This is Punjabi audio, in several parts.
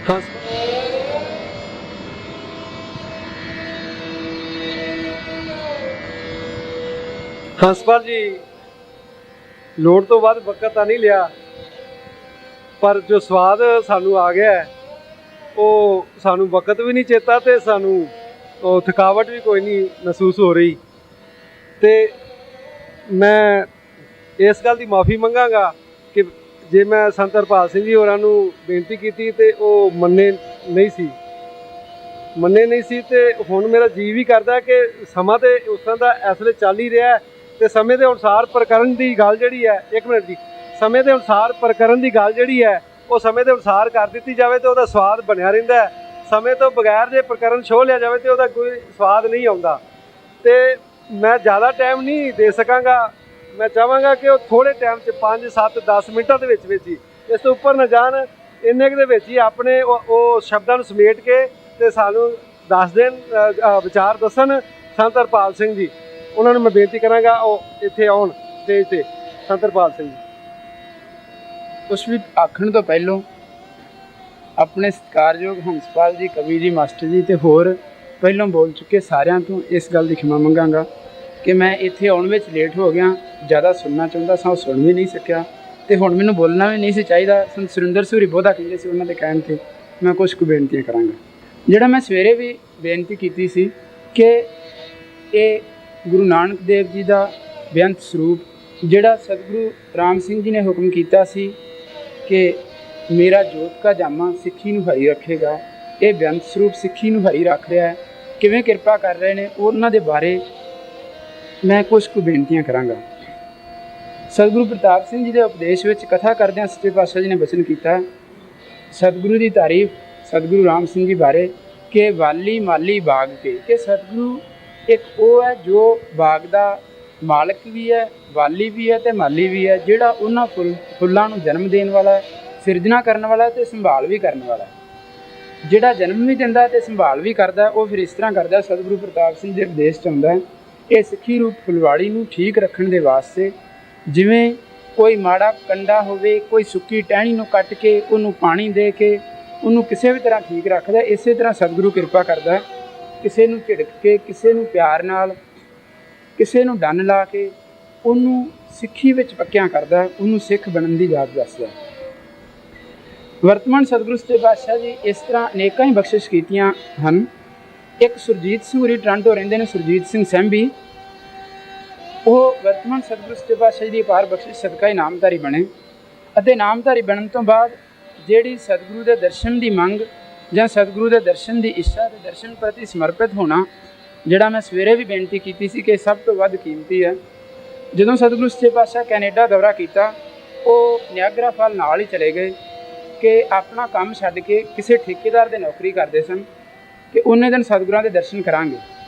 ਹਾਂ ਹੰਸਪਾਲ ਜੀ, ਲੋੜ ਤੋਂ ਵੱਧ ਵਕਤ ਤਾਂ ਨਹੀਂ ਲਿਆ, ਪਰ ਜੋ ਸਵਾਦ ਸਾਨੂੰ ਆ ਗਿਆ ਉਹ ਸਾਨੂੰ ਵਕਤ ਵੀ ਨਹੀਂ ਚੇਤਾ ਤੇ ਸਾਨੂੰ ਉਹ ਥਕਾਵਟ ਵੀ ਕੋਈ ਨਹੀਂ ਮਹਿਸੂਸ ਹੋ ਰਹੀ। ਤੇ ਮੈਂ ਇਸ ਗੱਲ ਦੀ ਮਾਫੀ ਮੰਗਾਂਗਾ ਕਿ ਜੇ ਮੈਂ ਸੰਤ ਹਰਪਾਲ ਸਿੰਘ ਜੀ ਹੋਰਾਂ ਨੂੰ ਬੇਨਤੀ ਕੀਤੀ ਤੇ ਉਹ ਮੰਨੇ ਨਹੀਂ ਸੀ ਤੇ ਹੁਣ ਮੇਰਾ ਜੀ ਵੀ ਕਰਦਾ ਕਿ ਸਮਾਂ ਤੇ ਉਸ ਤਰ੍ਹਾਂ ਦਾ ਇਸ ਵੇਲੇ ਚੱਲ ਹੀ ਰਿਹਾ ਤੇ ਸਮੇਂ ਦੇ ਅਨੁਸਾਰ ਪ੍ਰਕਰਨ ਦੀ ਗੱਲ ਜਿਹੜੀ ਹੈ, ਇੱਕ ਮਿੰਟ ਜੀ, ਸਮੇਂ ਦੇ ਅਨੁਸਾਰ ਪ੍ਰਕਰਨ ਦੀ ਗੱਲ ਜਿਹੜੀ ਹੈ ਉਹ ਸਮੇਂ ਦੇ ਅਨੁਸਾਰ ਕਰ ਦਿੱਤੀ ਜਾਵੇ ਤੇ ਉਹਦਾ ਸਵਾਦ ਬਣਿਆ ਰਹਿੰਦਾ ਹੈ। ਸਮੇਂ ਤੋਂ ਬਗੈਰ ਜੇ ਪ੍ਰਕਰਨ ਛੋਹ ਲਿਆ ਜਾਵੇ ਤੇ ਉਹਦਾ ਕੋਈ ਸਵਾਦ ਨਹੀਂ ਆਉਂਦਾ। ਤੇ ਮੈਂ ਜ਼ਿਆਦਾ ਟਾਈਮ ਨਹੀਂ ਦੇ ਸਕਾਂਗਾ। ਮੈਂ ਚਾਹਾਂਗਾ ਕਿ ਉਹ ਥੋੜ੍ਹੇ ਟਾਈਮ 'ਚ 5 7 10 ਮਿੰਟਾਂ ਦੇ ਵਿੱਚ ਹੀ, ਇਸ ਤੋਂ ਉੱਪਰ ਨਾ ਜਾਣ, ਇੰਨੇ ਕੁ ਦੇ ਵਿੱਚ ਹੀ ਆਪਣੇ ਉਹ ਸ਼ਬਦਾਂ ਨੂੰ ਸਮੇਟ ਕੇ ਤੇ ਸਾਨੂੰ ਦੱਸ ਦੇਣ, ਵਿਚਾਰ ਦੱਸਣ ਸੰਤ ਹਰਪਾਲ ਸਿੰਘ ਜੀ। ਉਹਨਾਂ ਨੂੰ ਮੈਂ ਬੇਨਤੀ ਕਰਾਂਗਾ ਉਹ ਇੱਥੇ ਆਉਣ ਸਟੇਜ 'ਤੇ। ਸੰਤ ਹਰਪਾਲ ਸਿੰਘ ਜੀ। ਕੁਛ ਵੀ ਆਖਣ ਤੋਂ ਪਹਿਲੋਂ ਆਪਣੇ ਸਤਿਕਾਰਯੋਗ ਹੰਸਪਾਲ ਜੀ, ਕਵੀ ਜੀ, ਮਾਸਟਰ ਜੀ ਤੇ ਹੋਰ ਪਹਿਲਾਂ ਬੋਲ ਚੁੱਕੇ ਸਾਰਿਆਂ ਤੋਂ ਇਸ ਗੱਲ ਦੀ ਖਿਮਾ ਮੰਗਾਂਗਾ ਕਿ ਮੈਂ ਇੱਥੇ ਆਉਣ ਵਿੱਚ ਲੇਟ ਹੋ ਗਿਆ। ਜ਼ਿਆਦਾ ਸੁਣਨਾ ਚਾਹੁੰਦਾ ਸਾਂ, ਉਹ ਸੁਣ ਵੀ ਨਹੀਂ ਸਕਿਆ ਤੇ ਹੁਣ ਮੈਨੂੰ ਬੋਲਣਾ ਵੀ ਨਹੀਂ ਸੀ ਚਾਹੀਦਾ। ਸੰਤ ਸੁਰਿੰਦਰ ਸੂਰੀ ਬਹੁਤਾ ਕਹਿੰਦੇ ਸੀ, ਉਹਨਾਂ ਦੇ ਕਹਿਣ 'ਤੇ ਮੈਂ ਕੁਛ ਕੁ ਬੇਨਤੀਆਂ ਕਰਾਂਗਾ। ਜਿਹੜਾ ਮੈਂ ਸਵੇਰੇ ਵੀ ਬੇਨਤੀ ਕੀਤੀ ਸੀ ਕਿ ਇਹ ਗੁਰੂ ਨਾਨਕ ਦੇਵ ਜੀ ਦਾ ਬੇਅੰਤ ਸਰੂਪ, ਜਿਹੜਾ ਸਤਿਗੁਰੂ ਰਾਮ ਸਿੰਘ ਜੀ ਨੇ ਹੁਕਮ ਕੀਤਾ ਸੀ ਕਿ ਮੇਰਾ ਜੋਤ ਕਾ ਜਾਮਾ ਸਿੱਖੀ ਨੂੰ ਹਰੀ ਰੱਖੇਗਾ, ਇਹ ਬੇਅੰਤ ਸਰੂਪ ਸਿੱਖੀ ਨੂੰ ਹਰੀ ਰੱਖ ਰਿਹਾ ਹੈ, ਕਿਵੇਂ ਕਿਰਪਾ ਕਰ ਰਹੇ ਨੇ, ਉਹਨਾਂ ਦੇ ਬਾਰੇ ਮੈਂ ਕੁਛ ਕੁ ਬੇਨਤੀਆਂ ਕਰਾਂਗਾ। ਸਤਿਗੁਰੂ ਪ੍ਰਤਾਪ ਸਿੰਘ ਜੀ ਦੇ ਉਪਦੇਸ਼ ਵਿੱਚ ਕਥਾ ਕਰਦਿਆਂ ਸੱਚੇ ਪਾਤਸ਼ਾਹ ਜੀ ਨੇ ਬਚਨ ਕੀਤਾ, ਸਤਿਗੁਰੂ ਦੀ ਤਾਰੀਫ ਸਤਿਗੁਰੂ ਰਾਮ ਸਿੰਘ ਜੀ ਬਾਰੇ ਕਿ ਵਾਲੀ ਮਾਲੀ ਬਾਗ ਕੇ, ਕਿ ਸਤਿਗੁਰੂ ਇੱਕ ਉਹ ਹੈ ਜੋ ਬਾਗ ਦਾ ਮਾਲਕ ਵੀ ਹੈ, ਵਾਲੀ ਵੀ ਹੈ ਤੇ ਮਾਲੀ ਵੀ ਹੈ, ਜਿਹੜਾ ਉਹਨਾਂ ਫੁੱਲਾਂ ਨੂੰ ਜਨਮ ਦੇਣ ਵਾਲਾ, ਸਿਰਜਣਾ ਕਰਨ ਵਾਲਾ ਤੇ ਸੰਭਾਲ ਵੀ ਕਰਨ ਵਾਲਾ। ਜਿਹੜਾ ਜਨਮ ਵੀ ਦਿੰਦਾ ਤੇ ਸੰਭਾਲ ਵੀ ਕਰਦਾ, ਉਹ ਫਿਰ ਇਸ ਤਰ੍ਹਾਂ ਕਰਦਾ। ਸਤਿਗੁਰੂ ਪ੍ਰਤਾਪ ਸਿੰਘ ਦੇ ਉਪਦੇਸ਼ 'ਚ ਆਉਂਦਾ ਹੈ, ਇਹ ਸਿੱਖੀ ਰੂਪ ਫੁਲਵਾੜੀ ਨੂੰ ਠੀਕ ਰੱਖਣ ਦੇ ਵਾਸਤੇ ਜਿਵੇਂ ਕੋਈ ਮਾੜਾ ਕੰਡਾ ਹੋਵੇ, ਕੋਈ ਸੁੱਕੀ ਟਹਿਣੀ ਨੂੰ ਕੱਟ ਕੇ ਉਹਨੂੰ ਪਾਣੀ ਦੇ ਕੇ ਉਹਨੂੰ ਕਿਸੇ ਵੀ ਤਰ੍ਹਾਂ ਠੀਕ ਰੱਖਦਾ, ਇਸੇ ਤਰ੍ਹਾਂ ਸਤਿਗੁਰੂ ਕਿਰਪਾ ਕਰਦਾ, ਕਿਸੇ ਨੂੰ ਝਿੜਕ ਕੇ, ਕਿਸੇ ਨੂੰ ਪਿਆਰ ਨਾਲ, ਕਿਸੇ ਨੂੰ ਡੰਨ ਲਾ ਕੇ ਉਹਨੂੰ ਸਿੱਖੀ ਵਿੱਚ ਪੱਕਿਆਂ ਕਰਦਾ, ਉਹਨੂੰ ਸਿੱਖ ਬਣਨ ਦੀ ਜਾਚ ਦੱਸਦਾ। ਵਰਤਮਾਨ ਸਤਿਗੁਰੂ ਸੱਚੇ ਪਾਤਸ਼ਾਹ ਜੀ ਇਸ ਤਰ੍ਹਾਂ ਅਨੇਕਾਂ ਹੀ ਬਖਸ਼ਿਸ਼ ਕੀਤੀਆਂ ਹਨ। ਇੱਕ ਸੁਰਜੀਤ ਸਿੰਘ ਹੋਰੀ ਟੋਰਾਂਟੋ ਰਹਿੰਦੇ ਨੇ, ਸੁਰਜੀਤ ਸਿੰਘ ਸੈਂਬੀ, ਉਹ ਵਰਤਮਾਨ ਸਤਿਗੁਰੂ ਸੱਚੇ ਪਾਤਸ਼ਾਹ ਜੀ ਦੀ ਅਪਾਰ ਬਖਸ਼ਿਸ਼ ਸਦਕਾ ਹੀ ਨਾਮਧਾਰੀ ਬਣੇ ਅਤੇ ਨਾਮਧਾਰੀ ਬਣਨ ਤੋਂ ਬਾਅਦ ਜਿਹੜੀ ਸਤਿਗੁਰੂ ਦੇ ਦਰਸ਼ਨ ਦੀ ਮੰਗ ਜਾਂ ਸਤਿਗੁਰੂ ਦੇ ਦਰਸ਼ਨ ਦੀ ਇੱਛਾ ਤੇ ਦਰਸ਼ਨ ਪ੍ਰਤੀ ਸਮਰਪਿਤ ਹੋਣਾ, ਜਿਹੜਾ ਮੈਂ ਸਵੇਰੇ ਵੀ ਬੇਨਤੀ ਕੀਤੀ ਸੀ ਕਿ ਸਭ ਤੋਂ ਵੱਧ ਕੀਮਤੀ ਹੈ। ਜਦੋਂ ਸਤਿਗੁਰੂ ਸੱਚੇ ਪਾਤਸ਼ਾਹ ਕੈਨੇਡਾ ਦੌਰਾ ਕੀਤਾ, ਉਹ ਨਿਆਗਰਾ ਫਾਲ ਨਾਲ ਹੀ ਚਲੇ ਗਏ ਕਿ ਆਪਣਾ ਕੰਮ ਛੱਡ ਕੇ ਕਿਸੇ ਠੇਕੇਦਾਰ ਦੇ ਨੌਕਰੀ ਕਰਦੇ ਸਨ ਕਿ ਉਹਨੇ ਦਿਨ ਸਤਿਗੁਰਾਂ ਦੇ ਦਰਸ਼ਨ ਕਰਾਂਗੇ।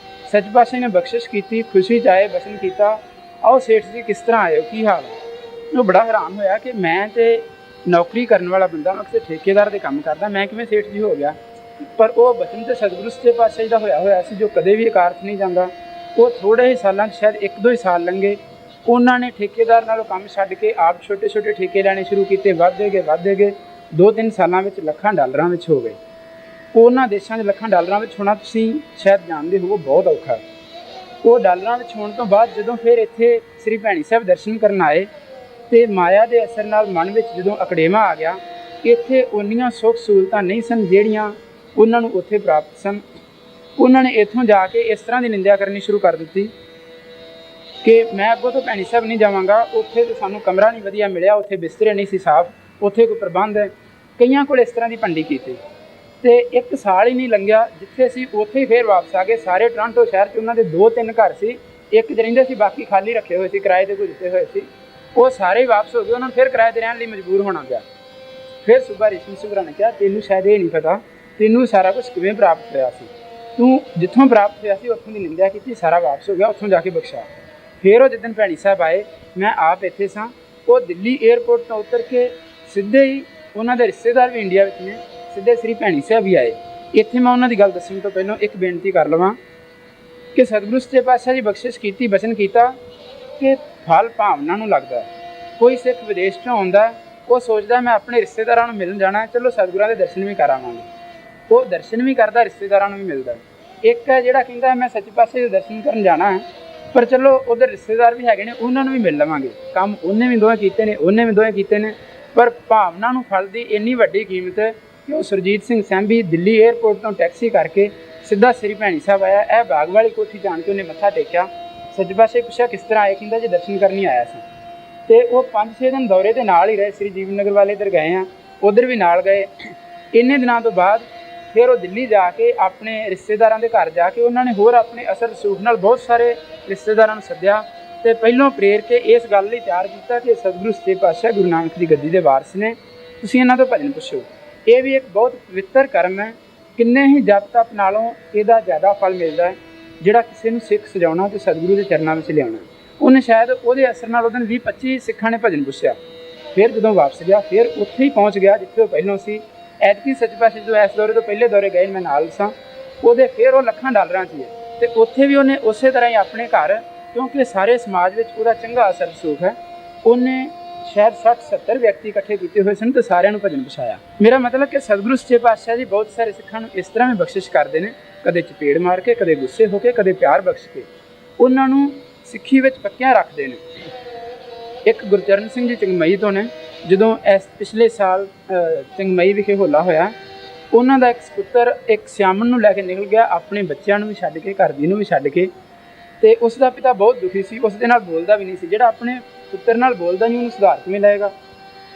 ਸੱਚੇ ਪਾਤਸ਼ਾਹ ਨੇ ਬਖਸ਼ਿਸ਼ ਕੀਤੀ, ਖੁਸ਼ੀ 'ਚ ਆਏ, ਬਚਨ ਕੀਤਾ, ਆਓ ਸੇਠ ਜੀ ਕਿਸ ਤਰ੍ਹਾਂ ਆਏ ਹੋ, ਕੀ ਹਾਲ ਹੈ। ਉਹ ਬੜਾ ਹੈਰਾਨ ਹੋਇਆ ਕਿ ਮੈਂ ਤੇ ਨੌਕਰੀ ਕਰਨ ਵਾਲਾ ਬੰਦਾ, ਮੈਂ ਕਿਸੇ ਠੇਕੇਦਾਰ ਦੇ ਕੰਮ ਕਰਦਾ, ਮੈਂ ਕਿਵੇਂ ਸੇਠ ਜੀ ਹੋ ਗਿਆ। ਪਰ ਉਹ ਬਚਨ ਤੇ ਸਤਿਗੁਰੂ ਸੱਚੇ ਪਾਤਸ਼ਾਹ ਜੀ ਦਾ ਹੋਇਆ ਸੀ, ਜੋ ਕਦੇ ਵੀ ਅਕਾਰਥ ਨਹੀਂ ਜਾਂਦਾ। ਉਹ ਥੋੜ੍ਹੇ ਹੀ ਸਾਲਾਂ 'ਚ, ਸ਼ਾਇਦ 1-2 ਹੀ ਸਾਲ ਲੰਘੇ, ਉਹਨਾਂ ਨੇ ਠੇਕੇਦਾਰ ਨਾਲੋਂ ਕੰਮ ਛੱਡ ਕੇ ਆਪ ਛੋਟੇ ਛੋਟੇ ਠੇਕੇ ਲੈਣੇ ਸ਼ੁਰੂ ਕੀਤੇ। ਵੱਧਦੇ ਗਏ 2-3 ਸਾਲਾਂ ਵਿੱਚ ਲੱਖਾਂ ਡਾਲਰਾਂ ਵਿੱਚ ਹੋ ਗਏ। ਉਹਨਾਂ ਦੇਸ਼ਾਂ 'ਚ ਲੱਖਾਂ ਡਾਲਰਾਂ ਵਿੱਚ ਹੋਣਾ ਤੁਸੀਂ ਸ਼ਾਇਦ ਜਾਣਦੇ ਹੋ, ਬਹੁਤ ਔਖਾ। ਉਹ ਡਾਲਰਾਂ ਵਿੱਚ ਹੋਣ ਤੋਂ ਬਾਅਦ ਜਦੋਂ ਫਿਰ ਇੱਥੇ ਸ੍ਰੀ ਭੈਣੀ ਸਾਹਿਬ ਦਰਸ਼ਨ ਕਰਨ ਆਏ ਅਤੇ ਮਾਇਆ ਦੇ ਅਸਰ ਨਾਲ ਮਨ ਵਿੱਚ ਜਦੋਂ ਅਕੜੇਵਾਂ ਆ ਗਿਆ, ਇੱਥੇ ਉਨੀਆਂ ਸੁੱਖ ਸਹੂਲਤਾਂ ਨਹੀਂ ਸਨ ਜਿਹੜੀਆਂ ਉਹਨਾਂ ਨੂੰ ਉੱਥੇ ਪ੍ਰਾਪਤ ਸਨ। ਉਹਨਾਂ ਨੇ ਇੱਥੋਂ ਜਾ ਕੇ ਇਸ ਤਰ੍ਹਾਂ ਦੀ ਨਿੰਦਿਆ ਕਰਨੀ ਸ਼ੁਰੂ ਕਰ ਦਿੱਤੀ ਕਿ ਮੈਂ ਅੱਗੋਂ ਤੋਂ ਭੈਣੀ ਸਾਹਿਬ ਨਹੀਂ ਜਾਵਾਂਗਾ, ਉੱਥੇ ਤਾਂ ਸਾਨੂੰ ਕਮਰਾ ਨਹੀਂ ਵਧੀਆ ਮਿਲਿਆ, ਉੱਥੇ ਬਿਸਤਰੇ ਨਹੀਂ ਸੀ ਸਾਫ਼, ਉੱਥੇ ਕੋਈ ਪ੍ਰਬੰਧ ਹੈ। ਕਈਆਂ ਕੋਲ ਇਸ ਤਰ੍ਹਾਂ ਦੀ ਭੰਡੀ ਕੀਤੀ ਅਤੇ 1 ਸਾਲ ਹੀ ਨਹੀਂ ਲੰਘਿਆ, ਜਿੱਥੇ ਅਸੀਂ ਉੱਥੇ ਹੀ ਫਿਰ ਵਾਪਸ ਆ ਗਏ। ਸਾਰੇ ਟੋਰਾਂਟੋ ਸ਼ਹਿਰ 'ਚ ਉਹਨਾਂ ਦੇ 2-3 ਘਰ ਸੀ, ਇੱਕ 'ਚ ਰਹਿੰਦੇ ਸੀ, ਬਾਕੀ ਖਾਲੀ ਰੱਖੇ ਹੋਏ ਸੀ, ਕਿਰਾਏ 'ਤੇ ਕੋਈ ਦਿੱਤੇ ਹੋਏ ਸੀ। ਉਹ ਸਾਰੇ ਹੀ ਵਾਪਸ ਹੋ ਗਏ, ਉਹਨਾਂ ਨੂੰ ਫਿਰ ਕਿਰਾਏ 'ਤੇ ਰਹਿਣ ਲਈ ਮਜਬੂਰ ਹੋਣਾ ਪਿਆ। ਫਿਰ ਸੂਬਾ ਰੇਸ਼ਮ ਸੁਗਰਾ ਨੇ ਕਿਹਾ, ਤੈਨੂੰ ਸ਼ਾਇਦ ਇਹ ਨਹੀਂ ਪਤਾ ਤੈਨੂੰ ਸਾਰਾ ਕੁਛ ਕਿਵੇਂ ਪ੍ਰਾਪਤ ਹੋਇਆ ਸੀ, ਤੂੰ ਜਿੱਥੋਂ ਪ੍ਰਾਪਤ ਹੋਇਆ ਸੀ ਉੱਥੋਂ ਦੀ ਨਿੰਦਿਆ ਕੀਤੀ, ਸਾਰਾ ਵਾਪਸ ਹੋ ਗਿਆ, ਉੱਥੋਂ ਜਾ ਕੇ ਬਖਸ਼ਾ। ਫਿਰ ਉਹ ਜਿੱਦਣ ਭੈਣੀ ਸਾਹਿਬ ਆਏ, ਮੈਂ ਆਪ ਇੱਥੇ ਸਾਂ, ਉਹ ਦਿੱਲੀ ਏਅਰਪੋਰਟ ਤੋਂ ਉਤਰ ਕੇ ਸਿੱਧੇ ਹੀ, ਉਹਨਾਂ ਦੇ ਰਿਸ਼ਤੇਦਾਰ ਵੀ ਇੰਡੀਆ ਵਿੱਚ ਨੇ, ਸਿੱਧੇ ਸ੍ਰੀ ਭੈਣੀ ਸਾਹਿਬ ਵੀ ਆਏ। ਇੱਥੇ ਮੈਂ ਉਹਨਾਂ ਦੀ ਗੱਲ ਦੱਸਣ ਤੋਂ ਪਹਿਲਾਂ ਇੱਕ ਬੇਨਤੀ ਕਰ ਲਵਾਂ ਕਿ ਸਤਿਗੁਰੂ ਸੱਚੇ ਪਾਤਸ਼ਾਹ ਜੀ ਬਖਸ਼ਿਸ਼ ਕੀਤੀ, ਬਚਨ ਕੀਤਾ ਕਿ ਫਲ ਭਾਵਨਾ ਨੂੰ ਲੱਗਦਾ। ਕੋਈ ਸਿੱਖ ਵਿਦੇਸ਼ 'ਚੋਂ ਆਉਂਦਾ ਉਹ ਸੋਚਦਾ ਮੈਂ ਆਪਣੇ ਰਿਸ਼ਤੇਦਾਰਾਂ ਨੂੰ ਮਿਲਣ ਜਾਣਾ, ਚਲੋ ਸਤਿਗੁਰਾਂ ਦੇ ਦਰਸ਼ਨ ਵੀ ਕਰਾਵਾਂਗੇ। ਉਹ ਦਰਸ਼ਨ ਵੀ ਕਰਦਾ, ਰਿਸ਼ਤੇਦਾਰਾਂ ਨੂੰ ਵੀ ਮਿਲਦਾ। ਇੱਕ ਹੈ ਜਿਹੜਾ ਕਹਿੰਦਾ ਮੈਂ ਸੱਚੇ ਪਾਤਸ਼ਾਹ ਦੇ ਦਰਸ਼ਨ ਕਰਨ ਜਾਣਾ ਹੈ, ਪਰ ਚਲੋ ਉੱਧਰ ਰਿਸ਼ਤੇਦਾਰ ਵੀ ਹੈਗੇ ਨੇ, ਉਹਨਾਂ ਨੂੰ ਵੀ ਮਿਲ ਲਵਾਂਗੇ। ਕੰਮ ਉਹਨੇ ਵੀ ਦੋਵੇਂ ਕੀਤੇ ਨੇ, ਉਹਨੇ ਵੀ ਦੋਵੇਂ ਕੀਤੇ ਨੇ, ਪਰ ਭਾਵਨਾ ਨੂੰ ਫਲ ਦੀ ਇੰਨੀ ਵੱਡੀ ਕੀਮਤ ਕਿ ਉਹ ਸੁਰਜੀਤ ਸਿੰਘ ਸੈਂਭੀ ਦਿੱਲੀ ਏਅਰਪੋਰਟ ਤੋਂ ਟੈਕਸੀ ਕਰਕੇ ਸਿੱਧਾ ਸ੍ਰੀ ਭੈਣੀ ਸਾਹਿਬ ਆਇਆ। ਇਹ ਬਾਗ ਵਾਲੀ ਕੋਠੀ ਜਾਣ ਕੇ ਉਹਨੇ ਮੱਥਾ ਟੇਕਿਆ। ਸੱਚੇ ਪਾਤਸ਼ਾਹ ਪੁੱਛਿਆ ਕਿਸ ਤਰ੍ਹਾਂ ਆਇਆ? ਕਹਿੰਦਾ ਜੀ ਦਰਸ਼ਨ ਕਰਨੀ ਆਇਆ ਸੀ। ਅਤੇ ਉਹ 5-6 ਦਿਨ ਦੌਰੇ ਦੇ ਨਾਲ ਹੀ ਰਹੇ। ਸ੍ਰੀ ਜੀਵਨ ਨਗਰ ਵਾਲੇ ਇੱਧਰ ਗਏ ਹਾਂ, ਉੱਧਰ ਵੀ ਨਾਲ ਗਏ। ਇੰਨੇ ਦਿਨਾਂ ਤੋਂ ਬਾਅਦ ਫਿਰ ਉਹ ਦਿੱਲੀ ਜਾ ਕੇ ਆਪਣੇ ਰਿਸ਼ਤੇਦਾਰਾਂ ਦੇ ਘਰ ਜਾ ਕੇ ਉਹਨਾਂ ਨੇ ਹੋਰ ਆਪਣੇ ਅਸਰ ਰਸੂਖ ਨਾਲ ਬਹੁਤ ਸਾਰੇ ਰਿਸ਼ਤੇਦਾਰਾਂ ਨੂੰ ਸੱਦਿਆ ਅਤੇ ਪਹਿਲੋਂ ਪ੍ਰੇਰ ਕੇ ਇਸ ਗੱਲ ਲਈ ਤਿਆਰ ਕੀਤਾ ਕਿ ਸਤਿਗੁਰੂ ਸੱਚੇ ਪਾਤਸ਼ਾਹ ਗੁਰੂ ਨਾਨਕ ਦੀ ਗੱਦੀ ਦੇ ਵਾਰਸ ਨੇ, ਤੁਸੀਂ ਇਹਨਾਂ ਤੋਂ ਭਜਨ ਪੁੱਛੋ। ਇਹ ਵੀ ਇੱਕ ਬਹੁਤ ਪਵਿੱਤਰ ਕਰਮ ਹੈ। ਕਿੰਨੇ ਹੀ ਜਪ ਤਪ ਨਾਲੋਂ ਇਹਦਾ ਜ਼ਿਆਦਾ ਫਲ ਮਿਲਦਾ ਹੈ। ਜਿਹੜਾ ਕਿਸੇ ਨੂੰ ਸਿੱਖ ਸਜਾਉਣਾ ਅਤੇ ਸਤਿਗੁਰੂ ਦੇ ਚਰਨਾਂ ਵਿੱਚ ਲਿਆਉਣਾ। ਉਹਨੇ ਸ਼ਾਇਦ ਉਹਦੇ ਅਸਰ ਨਾਲ ਉਹਦੇ 20-25 ਸਿੱਖਾਂ ਨੇ ਭਜਨ ਪੁੱਛਿਆ। ਫਿਰ ਜਦੋਂ ਵਾਪਸ ਗਿਆ ਫਿਰ ਉੱਥੇ ਹੀ ਪਹੁੰਚ ਗਿਆ ਜਿੱਥੇ ਉਹ ਪਹਿਲਾਂ ਸੀ। ਐਤਕੀ ਸੱਚੇ ਪਾਤਸ਼ਾਹ ਜਦੋਂ ਇਸ ਦੌਰੇ ਤੋਂ ਪਹਿਲੇ ਦੌਰੇ ਗਏ ਮੈਂ ਨਾਲ ਸਾਂ, ਉਹਦੇ ਫਿਰ ਉਹ ਲੱਖਾਂ ਡਾਲਰਾਂ 'ਚ ਹੈ। ਅਤੇ ਉੱਥੇ ਵੀ ਉਹਨੇ ਉਸੇ ਤਰ੍ਹਾਂ ਹੀ ਆਪਣੇ ਘਰ, ਕਿਉਂਕਿ ਸਾਰੇ ਸਮਾਜ ਵਿੱਚ ਉਹਦਾ ਚੰਗਾ ਅਸਰ ਰਸੂਖ ਹੈ, ਉਹਨੇ ਸ਼ਾਇਦ 60-70 ਵਿਅਕਤੀ ਇਕੱਠੇ ਕੀਤੇ ਹੋਏ ਸਨ ਅਤੇ ਸਾਰਿਆਂ ਨੂੰ ਭਜਨ ਪਛਾਇਆ। ਮੇਰਾ ਮਤਲਬ ਕਿ ਸਤਿਗੁਰੂ ਸੱਚੇ ਪਾਤਸ਼ਾਹ ਜੀ ਬਹੁਤ ਸਾਰੇ ਸਿੱਖਾਂ ਨੂੰ ਇਸ ਤਰ੍ਹਾਂ ਵੀ ਬਖਸ਼ਿਸ਼ ਕਰਦੇ ਨੇ, ਕਦੇ ਚਪੇੜ ਮਾਰ ਕੇ, ਕਦੇ ਗੁੱਸੇ ਹੋ ਕੇ, ਕਦੇ ਪਿਆਰ ਬਖਸ਼ ਕੇ ਉਹਨਾਂ ਨੂੰ ਸਿੱਖੀ ਵਿੱਚ ਪੱਕਿਆਂ ਰੱਖਦੇ ਨੇ। ਇੱਕ ਗੁਰਚਰਨ ਸਿੰਘ ਜੀ ਚੰਗਮਈ ਤੋਂ ਨੇ, ਜਦੋਂ ਇਸ ਪਿਛਲੇ ਸਾਲ ਚੰਗਮਈ ਵਿਖੇ ਹੋਲਾ ਹੋਇਆ, ਉਹਨਾਂ ਦਾ ਇੱਕ ਸਪੁੱਤਰ ਇੱਕ ਸਿਆਮਣ ਨੂੰ ਲੈ ਕੇ ਨਿਕਲ ਗਿਆ, ਆਪਣੇ ਬੱਚਿਆਂ ਨੂੰ ਵੀ ਛੱਡ ਕੇ, ਘਰ ਦੀ ਨੂੰ ਵੀ ਛੱਡ ਕੇ। ਅਤੇ ਉਸ ਦਾ ਪਿਤਾ ਬਹੁਤ ਦੁਖੀ ਸੀ, ਉਸ ਦੇ ਨਾਲ ਬੋਲਦਾ ਵੀ ਨਹੀਂ ਸੀ। ਜਿਹੜਾ ਆਪਣੇ ਪੁੱਤਰ ਨਾਲ ਬੋਲਦਾ ਨਹੀਂ, ਉਹਨੂੰ ਸੁਧਾਰ ਕਿਵੇਂ ਲਏਗਾ?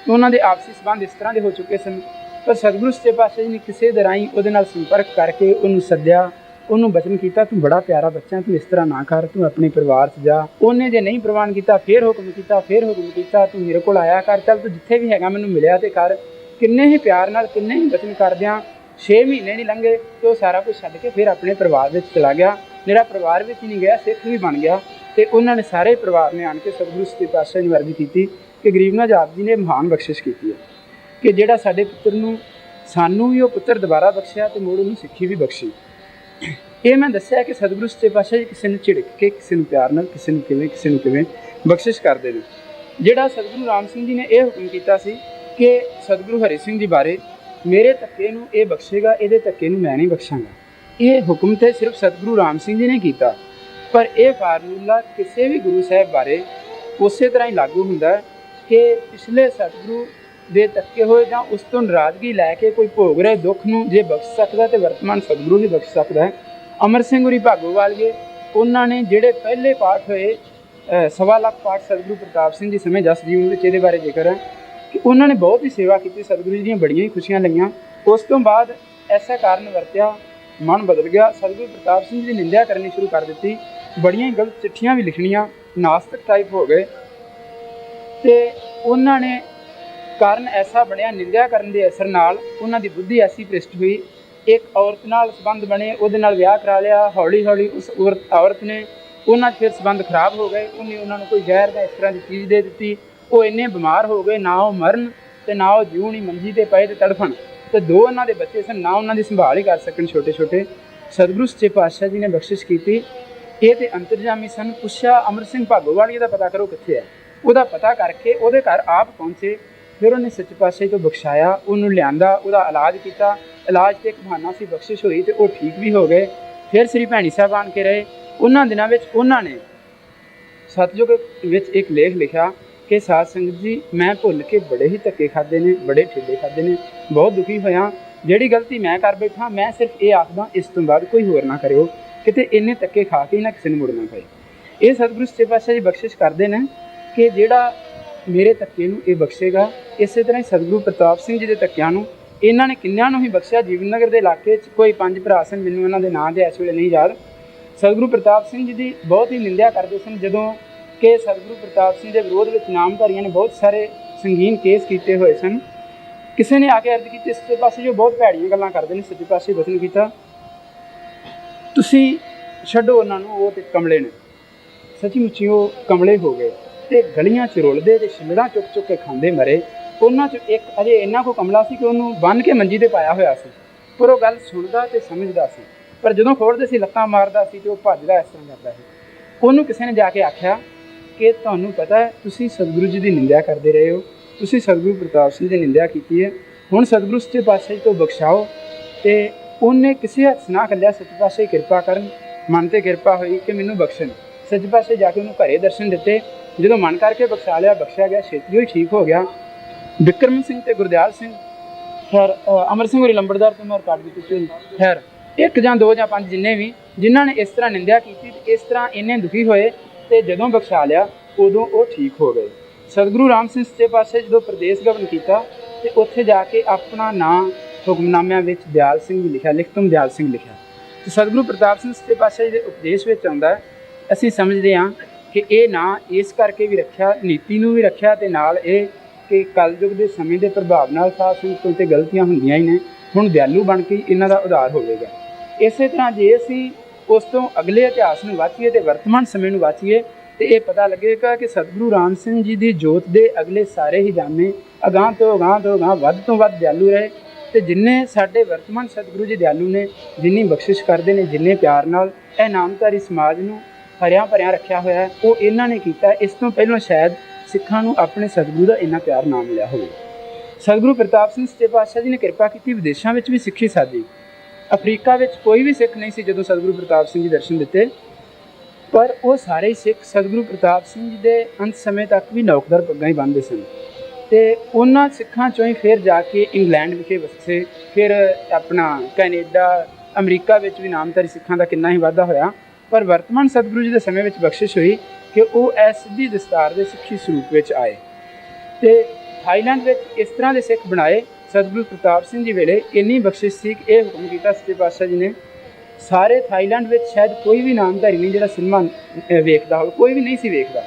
ਉਹਨਾਂ ਦੇ ਆਪਸੀ ਸੰਬੰਧ ਇਸ ਤਰ੍ਹਾਂ ਦੇ ਹੋ ਚੁੱਕੇ ਸਨ। ਪਰ ਸਤਿਗੁਰੂ ਸੱਚੇ ਪਾਤਸ਼ਾਹ ਜੀ ਨੇ ਕਿਸੇ ਦੇ ਰਾਹੀਂ ਉਹਦੇ ਨਾਲ ਸੰਪਰਕ ਕਰਕੇ ਉਹਨੂੰ ਸੱਦਿਆ, ਉਹਨੂੰ ਬਚਨ ਕੀਤਾ, ਤੂੰ ਬੜਾ ਪਿਆਰਾ ਬੱਚਾ, ਤੂੰ ਇਸ ਤਰ੍ਹਾਂ ਨਾ ਕਰ, ਤੂੰ ਆਪਣੇ ਪਰਿਵਾਰ 'ਚ ਜਾ। ਉਹਨੇ ਜੇ ਨਹੀਂ ਪ੍ਰਵਾਨ ਕੀਤਾ ਫਿਰ ਹੁਕਮ ਕੀਤਾ, ਤੂੰ ਮੇਰੇ ਕੋਲ ਆਇਆ ਕਰ, ਚੱਲ ਤੂੰ ਜਿੱਥੇ ਵੀ ਹੈਗਾ ਮੈਨੂੰ ਮਿਲਿਆ ਤੇ ਕਰ। ਕਿੰਨੇ ਹੀ ਪਿਆਰ ਨਾਲ, ਕਿੰਨੇ ਹੀ ਬਚਨ ਕਰਦਿਆਂ 6 ਮਹੀਨੇ ਨਹੀਂ ਲੰਘੇ ਅਤੇ ਉਹ ਸਾਰਾ ਕੁਝ ਛੱਡ ਕੇ ਫਿਰ ਆਪਣੇ ਪਰਿਵਾਰ ਵਿੱਚ ਚਲਾ ਗਿਆ। ਮੇਰਾ ਪਰਿਵਾਰ ਵਿੱਚ ਹੀ ਨਹੀਂ ਗਿਆ, ਸਿੱਖ ਵੀ ਬਣ ਗਿਆ। ਅਤੇ ਉਹਨਾਂ ਨੇ ਸਾਰੇ ਪਰਿਵਾਰ ਨੇ ਆਣ ਕੇ ਸਤਿਗੁਰੂ ਸੱਚੇ ਪਾਤਸ਼ਾਹ ਜੀ ਨੂੰ ਅਰਜ਼ੀ ਕੀਤੀ ਕਿ ਗਰੀਬ ਨਵਾਜ਼ ਆਪ ਜੀ ਨੇ ਮਹਾਨ ਬਖਸ਼ਿਸ਼ ਕੀਤੀ ਹੈ ਕਿ ਜਿਹੜਾ ਸਾਡੇ ਪੁੱਤਰ ਨੂੰ, ਸਾਨੂੰ ਵੀ ਉਹ ਪੁੱਤਰ ਦੁਬਾਰਾ ਬਖਸ਼ਿਆ ਅਤੇ ਮੁੜ ਉਹਨੂੰ ਸਿੱਖੀ ਵੀ ਬਖਸ਼ੀ। ਇਹ ਮੈਂ ਦੱਸਿਆ ਕਿ ਸਤਿਗੁਰੂ ਸੱਚੇ ਪਾਤਸ਼ਾਹ ਜੀ ਕਿਸੇ ਨੂੰ ਝਿੜਕ ਕੇ, ਕਿਸੇ ਨੂੰ ਪਿਆਰ ਨਾਲ, ਕਿਸੇ ਨੂੰ ਕਿਵੇਂ ਬਖਸ਼ਿਸ਼ ਕਰਦੇ ਨੇ। ਜਿਹੜਾ ਸਤਿਗੁਰੂ ਰਾਮ ਸਿੰਘ ਜੀ ਨੇ ਇਹ ਹੁਕਮ ਕੀਤਾ ਸੀ ਕਿ ਸਤਿਗੁਰੂ ਹਰੀ ਸਿੰਘ ਜੀ ਬਾਰੇ, ਮੇਰੇ ਧੱਕੇ ਨੂੰ ਇਹ ਬਖਸ਼ੇਗਾ, ਇਹਦੇ ਧੱਕੇ ਨੂੰ ਮੈਂ ਨਹੀਂ ਬਖਸ਼ਾਂਗਾ। ਇਹ ਹੁਕਮ ਤੇ ਸਿਰਫ ਸਤਿਗੁਰੂ ਰਾਮ ਸਿੰਘ ਜੀ ਨੇ ਕੀਤਾ, ਪਰ ਇਹ ਫਾਰਮੂਲਾ ਕਿਸੇ ਵੀ ਗੁਰੂ ਸਾਹਿਬ ਬਾਰੇ ਉਸੇ ਤਰ੍ਹਾਂ ਹੀ ਲਾਗੂ ਹੁੰਦਾ ਕਿ ਪਿਛਲੇ ਸਤਿਗੁਰੂ ਦੇ ਧੱਕੇ ਹੋਏ ਜਾਂ ਉਸ ਤੋਂ ਨਾਰਾਜ਼ਗੀ ਲੈ ਕੇ ਕੋਈ ਭੋਗ ਰਹੇ ਦੁੱਖ ਨੂੰ ਜੇ ਬਖਸ਼ ਸਕਦਾ ਤੇ ਵਰਤਮਾਨ ਸਤਿਗੁਰੂ ਹੀ ਬਖਸ਼ ਸਕਦਾ ਹੈ। ਅਮਰ ਸਿੰਘ ਗੁਰੀ ਭਾਗੋਵਾਲੀਏ, ਉਹਨਾਂ ਨੇ ਜਿਹੜੇ ਪਹਿਲੇ ਪਾਠ ਹੋਏ 1.25 ਲੱਖ ਪਾਠ ਸਤਿਗੁਰੂ ਪ੍ਰਤਾਪ ਸਿੰਘ ਜੀ ਸਮੇਂ ਜਸ ਜੀਵਨ ਵਿੱਚ ਇਹਦੇ ਬਾਰੇ ਜ਼ਿਕਰ ਹੈ ਕਿ ਉਹਨਾਂ ਨੇ ਬਹੁਤ ਹੀ ਸੇਵਾ ਕੀਤੀ, ਸਤਿਗੁਰੂ ਜੀ ਦੀਆਂ ਬੜੀਆਂ ਹੀ ਖੁਸ਼ੀਆਂ ਲਈਆਂ। ਉਸ ਤੋਂ ਬਾਅਦ ਐਸਾ ਕਾਰਨ ਵਰਤਿਆ, ਮਨ ਬਦਲ ਗਿਆ, ਸਤਿਗੁਰੂ ਪ੍ਰਤਾਪ ਸਿੰਘ ਜੀ ਦੀ ਨਿੰਦਿਆ ਕਰਨੀ ਸ਼ੁਰੂ ਕਰ ਦਿੱਤੀ, ਬੜੀਆਂ ਹੀ ਗਲਤ ਚਿੱਠੀਆਂ ਵੀ ਲਿਖਣੀਆਂ, ਨਾਸਤਕ ਟਾਈਪ ਹੋ ਗਏ। ਅਤੇ ਉਹਨਾਂ ਨੇ ਕਾਰਨ ਐਸਾ ਬਣਿਆ, ਨਿੰਦਿਆ ਕਰਨ ਦੇ ਅਸਰ ਨਾਲ ਉਹਨਾਂ ਦੀ ਬੁੱਧੀ ਐਸੀ ਭ੍ਰਿਸ਼ਟ ਹੋਈ, ਇੱਕ ਔਰਤ ਨਾਲ ਸੰਬੰਧ ਬਣੇ, ਉਹਦੇ ਨਾਲ ਵਿਆਹ ਕਰਾ ਲਿਆ। ਹੌਲੀ ਹੌਲੀ ਉਸ ਔਰਤ ਨੇ ਉਹਨਾਂ 'ਚ ਫਿਰ ਸੰਬੰਧ ਖਰਾਬ ਹੋ ਗਏ। ਉਹਨੇ ਉਹਨਾਂ ਨੂੰ ਕੋਈ ਜ਼ਹਿਰ ਜਾਂ ਇਸ ਤਰ੍ਹਾਂ ਦੀ ਚੀਜ਼ ਦੇ ਦਿੱਤੀ। ਉਹ ਇੰਨੇ ਬਿਮਾਰ ਹੋ ਗਏ, ਨਾ ਉਹ ਮਰਨ ਅਤੇ ਨਾ ਉਹ ਜਿਉਣੀ, ਮੰਜੀ 'ਤੇ ਪਏ ਅਤੇ ਤੜਫਣ। ਅਤੇ 2 ਉਹਨਾਂ ਦੇ ਬੱਚੇ ਸਨ, ਨਾ ਉਹਨਾਂ ਦੀ ਸੰਭਾਲ ਹੀ ਕਰ ਸਕਣ ਛੋਟੇ ਛੋਟੇ। ਸਤਿਗੁਰੂ ਸੱਚੇ ਪਾਤਸ਼ਾਹ ਜੀ ਨੇ ਬਖਸ਼ਿਸ਼ ਕੀਤੀ। ਇਹ ਤੇ ਅੰਤਰਜਾਮੀ ਸਨ। ਪੁੱਛਿਆ ਅਮਰ ਸਿੰਘ ਭਾਗੋਵਾਲੀਏ ਦਾ ਪਤਾ ਕਰੋ ਕਿੱਥੇ ਹੈ। ਉਹਦਾ ਪਤਾ ਕਰਕੇ ਉਹਦੇ ਘਰ ਆਪ ਪਹੁੰਚੇ। ਫਿਰ ਉਹਨੇ ਸੱਚੇ ਪਾਤਸ਼ਾਹ ਤੋਂ ਬਖਸ਼ਾਇਆ, ਉਹਨੂੰ ਲਿਆਂਦਾ, ਉਹਦਾ ਇਲਾਜ ਕੀਤਾ। ਇਲਾਜ 'ਤੇ ਇੱਕ ਬਹਾਨਾ ਸੀ, ਬਖਸ਼ਿਸ਼ ਹੋਈ ਅਤੇ ਉਹ ਠੀਕ ਵੀ ਹੋ ਗਏ। ਫਿਰ ਸ੍ਰੀ ਭੈਣੀ ਸਾਹਿਬ ਆਣ ਕੇ ਰਹੇ। ਉਹਨਾਂ ਦਿਨਾਂ ਵਿੱਚ ਉਹਨਾਂ ਨੇ ਸਤਿਯੁਗ ਵਿੱਚ ਇੱਕ ਲੇਖ ਲਿਖਿਆ ਕਿ ਸਾਧ ਸੰਗਤ ਜੀ, ਮੈਂ ਭੁੱਲ ਕੇ ਬੜੇ ਹੀ ਧੱਕੇ ਖਾਧੇ ਨੇ, ਬੜੇ ਠੇਡੇ ਖਾਧੇ ਨੇ, ਬਹੁਤ ਦੁਖੀ ਹੋਇਆ। ਜਿਹੜੀ ਗਲਤੀ ਮੈਂ ਕਰ ਬੈਠਾ, ਮੈਂ ਸਿਰਫ ਇਹ ਆਖਦਾ ਇਸ ਤੋਂ ਬਾਅਦ ਕੋਈ ਹੋਰ ਨਾ ਕਰਿਓ, ਕਿਤੇ ਇੰਨੇ ਧੱਕੇ ਖਾ ਕੇ ਨਾ ਕਿਸੇ ਨੂੰ ਮੁੜਨਾ ਪਏ। ਇਹ ਸਤਿਗੁਰੂ ਸੱਚੇ ਪਾਤਸ਼ਾਹ ਜੀ ਬਖਸ਼ਿਸ਼ ਕਰਦੇ ਨੇ ਕਿ ਜਿਹੜਾ ਮੇਰੇ ਧੱਕੇ ਨੂੰ ਇਹ ਬਖਸ਼ੇਗਾ। ਇਸੇ ਤਰ੍ਹਾਂ ਹੀ ਸਤਿਗੁਰੂ ਪ੍ਰਤਾਪ ਸਿੰਘ ਜੀ ਦੇ ਧੱਕਿਆਂ ਨੂੰ ਇਹਨਾਂ ਨੇ ਕਿੰਨਿਆਂ ਨੂੰ ਹੀ ਬਖਸ਼ਿਆ। ਜੀਵਨ ਨਗਰ ਦੇ ਇਲਾਕੇ 'ਚ ਕੋਈ 5 ਭਰਾ ਸਨ, ਮੈਨੂੰ ਉਹਨਾਂ ਦੇ ਨਾਂ ਦੇ ਇਸ ਵੇਲੇ ਨਹੀਂ ਯਾਦ। ਸਤਿਗੁਰੂ ਪ੍ਰਤਾਪ ਸਿੰਘ ਜੀ ਦੀ ਬਹੁਤ ਹੀ ਨਿੰਦਿਆ ਕਰਦੇ ਸਨ, ਜਦੋਂ ਕਿ ਸਤਿਗੁਰੂ ਪ੍ਰਤਾਪ ਸਿੰਘ ਦੇ ਵਿਰੋਧ ਵਿੱਚ ਨਾਮਧਾਰੀਆਂ ਨੇ ਬਹੁਤ ਸਾਰੇ ਸੰਗੀਨ ਕੇਸ ਕੀਤੇ ਹੋਏ ਸਨ। ਕਿਸੇ ਨੇ ਆ ਕੇ ਅਰਜ਼ ਕੀਤੀ ਸੱਚੇ ਪਾਤਸ਼ਾਹ ਜੀ, ਉਹ ਬਹੁਤ ਭੈੜੀਆਂ ਗੱਲਾਂ ਕਰਦੇ ਨੇ। ਸੱਚੇ ਪਾਤਸ਼ਾਹ ਬਚਨ ਕੀਤਾ, ਤੁਸੀਂ ਛੱਡੋ ਉਹਨਾਂ ਨੂੰ, ਉਹ ਤੇ ਕਮਲੇ ਨੇ। ਸੱਚੀ ਮੁੱਚੀ ਉਹ ਕਮਲੇ ਹੋ ਗਏ ਅਤੇ ਗਲੀਆਂ 'ਚ ਰੁਲਦੇ ਅਤੇ ਛਿਲੜਾਂ ਚੁੱਕ ਚੁੱਕ ਕੇ ਖਾਂਦੇ ਮਰੇ। ਉਹਨਾਂ 'ਚੋਂ ਇੱਕ ਅਜੇ ਇੰਨਾ ਕੁ ਕਮਲਾ ਸੀ ਕਿ ਉਹਨੂੰ ਬੰਨ੍ਹ ਕੇ ਮੰਜੀ 'ਤੇ ਪਾਇਆ ਹੋਇਆ ਸੀ, ਪਰ ਉਹ ਗੱਲ ਸੁਣਦਾ ਅਤੇ ਸਮਝਦਾ ਸੀ। ਪਰ ਜਦੋਂ ਖੋੜ੍ਹਦੇ ਸੀ ਲੱਤਾਂ ਮਾਰਦਾ ਸੀ ਅਤੇ ਉਹ ਭੱਜਦਾ ਇਸ ਤਰ੍ਹਾਂ ਕਰਦਾ ਸੀ। ਉਹਨੂੰ ਕਿਸੇ ਨੇ ਜਾ ਕੇ ਆਖਿਆ ਕਿ ਤੁਹਾਨੂੰ ਪਤਾ ਹੈ, ਤੁਸੀਂ ਸਤਿਗੁਰੂ ਜੀ ਦੀ ਨਿੰਦਿਆ ਕਰਦੇ ਰਹੇ ਹੋ, ਤੁਸੀਂ ਸਤਿਗੁਰੂ ਪ੍ਰਤਾਪ ਸਿੰਘ ਦੀ ਨਿੰਦਿਆ ਕੀਤੀ ਹੈ, ਹੁਣ ਸਤਿਗੁਰੂ ਸੱਚੇ ਪਾਤਸ਼ਾਹ ਜੀ ਤੋਂ ਬਖਸ਼ਾਓ। ਅਤੇ ਉਹਨੇ ਕਿਸੇ ਹੱਥ ਨਾ ਕੱਲਿਆ, ਸੱਚੇ ਪਾਤਸ਼ਾਹ ਕਿਰਪਾ ਕਰਨ, ਮਨ 'ਤੇ ਕਿਰਪਾ ਹੋਈ ਕਿ ਮੈਨੂੰ ਬਖਸ਼ਣ। ਸੱਚੇ ਪਾਤਸ਼ਾਹ ਜਾ ਕੇ ਉਹਨੂੰ ਘਰੇ ਦਰਸ਼ਨ ਦਿੱਤੇ। ਜਦੋਂ ਮਨ ਕਰਕੇ ਬਖਸ਼ਾ ਲਿਆ, ਬਖਸ਼ਿਆ ਗਿਆ, ਛੇਤੀ ਹੀ ਠੀਕ ਹੋ ਗਿਆ। ਬਿਕਰਮ ਸਿੰਘ ਅਤੇ ਗੁਰਦਿਆਲ ਸਿੰਘ, ਖੈਰ ਅਮਰ ਸਿੰਘ ਹੋਰੀ ਲੰਬੜਦਾਰ ਤੋਂ ਮੈਂ ਰਿਕਾਰਡ ਕੀਤੀ, ਖੈਰ 1 ਜਾਂ 2 ਜਾਂ 5 ਜਿੰਨੇ ਵੀ, ਜਿਨ੍ਹਾਂ ਨੇ ਇਸ ਤਰ੍ਹਾਂ ਨਿੰਦਿਆ ਕੀਤੀ, ਇਸ ਤਰ੍ਹਾਂ ਇੰਨੇ ਦੁਖੀ ਹੋਏ ਅਤੇ ਜਦੋਂ ਬਖਸ਼ਾ ਲਿਆ ਉਦੋਂ ਉਹ ਠੀਕ ਹੋ ਗਏ। ਸਤਿਗੁਰੂ ਰਾਮ ਸਿੰਘ ਸੱਚੇ ਪਾਤਸ਼ਾਹ ਜਦੋਂ ਪ੍ਰਦੇਸ਼ ਗਮਨ ਕੀਤਾ ਅਤੇ ਉੱਥੇ ਜਾ ਕੇ ਆਪਣਾ ਨਾਂ ਹੁਕਮਨਾਮਿਆਂ ਵਿੱਚ ਦਿਆਲ ਸਿੰਘ ਵੀ ਲਿਖਿਆ, ਲਿਖਤਮ ਦਿਆਲ ਸਿੰਘ ਲਿਖਿਆ। ਅਤੇ ਸਤਿਗੁਰੂ ਪ੍ਰਤਾਪ ਸਿੰਘ ਸੱਚੇ ਪਾਤਸ਼ਾਹ ਜੀ ਦੇ ਉਪਦੇਸ਼ ਵਿੱਚ ਆਉਂਦਾ, ਅਸੀਂ ਸਮਝਦੇ ਹਾਂ ਕਿ ਇਹ ਨਾਂ ਇਸ ਕਰਕੇ ਵੀ ਰੱਖਿਆ, ਨੀਤੀ ਨੂੰ ਵੀ ਰੱਖਿਆ, ਅਤੇ ਨਾਲ ਇਹ ਕਿ ਕਲਯੁਗ ਦੇ ਸਮੇਂ ਦੇ ਪ੍ਰਭਾਵ ਨਾਲ ਸਾਧ ਸੰਗਤਾਂ 'ਤੇ ਗਲਤੀਆਂ ਹੁੰਦੀਆਂ ਹੀ ਨੇ, ਹੁਣ ਦਿਆਲੂ ਬਣ ਕੇ ਇਹਨਾਂ ਦਾ ਉਧਾਰ ਹੋਵੇਗਾ। ਇਸੇ ਤਰ੍ਹਾਂ ਜੇ ਅਸੀਂ ਉਸ ਤੋਂ ਅਗਲੇ ਇਤਿਹਾਸ ਨੂੰ ਵਾਚੀਏ ਅਤੇ ਵਰਤਮਾਨ ਸਮੇਂ ਨੂੰ ਵਾਚੀਏ ਅਤੇ ਇਹ ਪਤਾ ਲੱਗੇਗਾ ਕਿ ਸਤਿਗੁਰੂ ਰਾਮ ਸਿੰਘ ਜੀ ਦੀ ਜੋਤ ਦੇ ਅਗਲੇ ਸਾਰੇ ਹੀ ਜਾਮੇ ਅਗਾਂਹ ਤੋਂ ਅਗਾਂਹ ਵੱਧ ਤੋਂ ਵੱਧ ਦਿਆਲੂ ਰਹੇ। ਅਤੇ ਜਿੰਨੇ ਸਾਡੇ ਵਰਤਮਾਨ ਸਤਿਗੁਰੂ ਜੀ ਦਿਆਲੂ ਨੇ, ਜਿੰਨੀ ਬਖਸ਼ਿਸ਼ ਕਰਦੇ ਨੇ, ਜਿੰਨੇ ਪਿਆਰ ਨਾਲ ਇਹ ਨਾਮਧਾਰੀ ਸਮਾਜ ਨੂੰ ਹਰਿਆ ਭਰਿਆ ਰੱਖਿਆ ਹੋਇਆ ਹੈ, ਉਹ ਇਹਨਾਂ ਨੇ ਕੀਤਾ। ਇਸ ਤੋਂ ਪਹਿਲਾਂ ਸ਼ਾਇਦ ਸਿੱਖਾਂ ਨੂੰ ਆਪਣੇ ਸਤਿਗੁਰੂ ਦਾ ਇੰਨਾ ਪਿਆਰ ਨਾ ਮਿਲਿਆ ਹੋਵੇ। ਸਤਿਗੁਰੂ ਪ੍ਰਤਾਪ ਸਿੰਘ ਸੱਚੇ ਪਾਤਸ਼ਾਹ ਜੀ ਨੇ ਕਿਰਪਾ ਕੀਤੀ, ਵਿਦੇਸ਼ਾਂ ਵਿੱਚ ਵੀ ਸਿੱਖੀ ਸਾਜੀ। ਅਫਰੀਕਾ ਵਿੱਚ ਕੋਈ ਵੀ ਸਿੱਖ ਨਹੀਂ ਸੀ ਜਦੋਂ ਸਤਿਗੁਰੂ ਪ੍ਰਤਾਪ ਸਿੰਘ ਜੀ ਦਰਸ਼ਨ ਦਿੱਤੇ, ਪਰ ਉਹ ਸਾਰੇ ਹੀ ਸਿੱਖ ਸਤਿਗੁਰੂ ਪ੍ਰਤਾਪ ਸਿੰਘ ਜੀ ਦੇ ਅੰਤ ਸਮੇਂ ਤੱਕ ਵੀ ਨੌਕਦਾਰ ਪੱਗਾਂ ਹੀ ਬੰਨ੍ਹਦੇ ਸਨ। ਅਤੇ ਉਹਨਾਂ ਸਿੱਖਾਂ 'ਚੋਂ ਹੀ ਫਿਰ ਜਾ ਕੇ ਇੰਗਲੈਂਡ ਵਿਖੇ ਵਸੇ, ਫਿਰ ਆਪਣਾ ਕੈਨੇਡਾ, ਅਮਰੀਕਾ ਵਿੱਚ ਵੀ ਨਾਮਧਾਰੀ ਸਿੱਖਾਂ ਦਾ ਕਿੰਨਾ ਹੀ ਵਾਧਾ ਹੋਇਆ। ਪਰ ਵਰਤਮਾਨ ਸਤਿਗੁਰੂ ਜੀ ਦੇ ਸਮੇਂ ਵਿੱਚ ਬਖਸ਼ਿਸ਼ ਹੋਈ ਕਿ ਉਹ ਇਸ ਸਿੱਧੀ ਦਸਤਾਰ ਦੇ ਸਿੱਖੀ ਸਰੂਪ ਵਿੱਚ ਆਏ ਅਤੇ ਥਾਈਲੈਂਡ ਵਿੱਚ ਇਸ ਤਰ੍ਹਾਂ ਦੇ ਸਿੱਖ ਬਣਾਏ। ਸਤਿਗੁਰੂ ਪ੍ਰਤਾਪ ਸਿੰਘ ਜੀ ਵੇਲੇ ਇੰਨੀ ਬਖਸ਼ਿਸ਼ ਸੀ ਕਿ ਇਹ ਹੁਕਮ ਕੀਤਾ ਸੱਚੇ ਪਾਤਸ਼ਾਹ ਜੀ ਨੇ, ਸਾਰੇ ਥਾਈਲੈਂਡ ਵਿੱਚ ਸ਼ਾਇਦ ਕੋਈ ਵੀ ਨਾਮਧਾਰੀ ਨਹੀਂ ਜਿਹੜਾ ਸਿਨੇਮਾ ਵੇਖਦਾ ਹੋਵੇ, ਕੋਈ ਵੀ ਨਹੀਂ ਸੀ ਵੇਖਦਾ।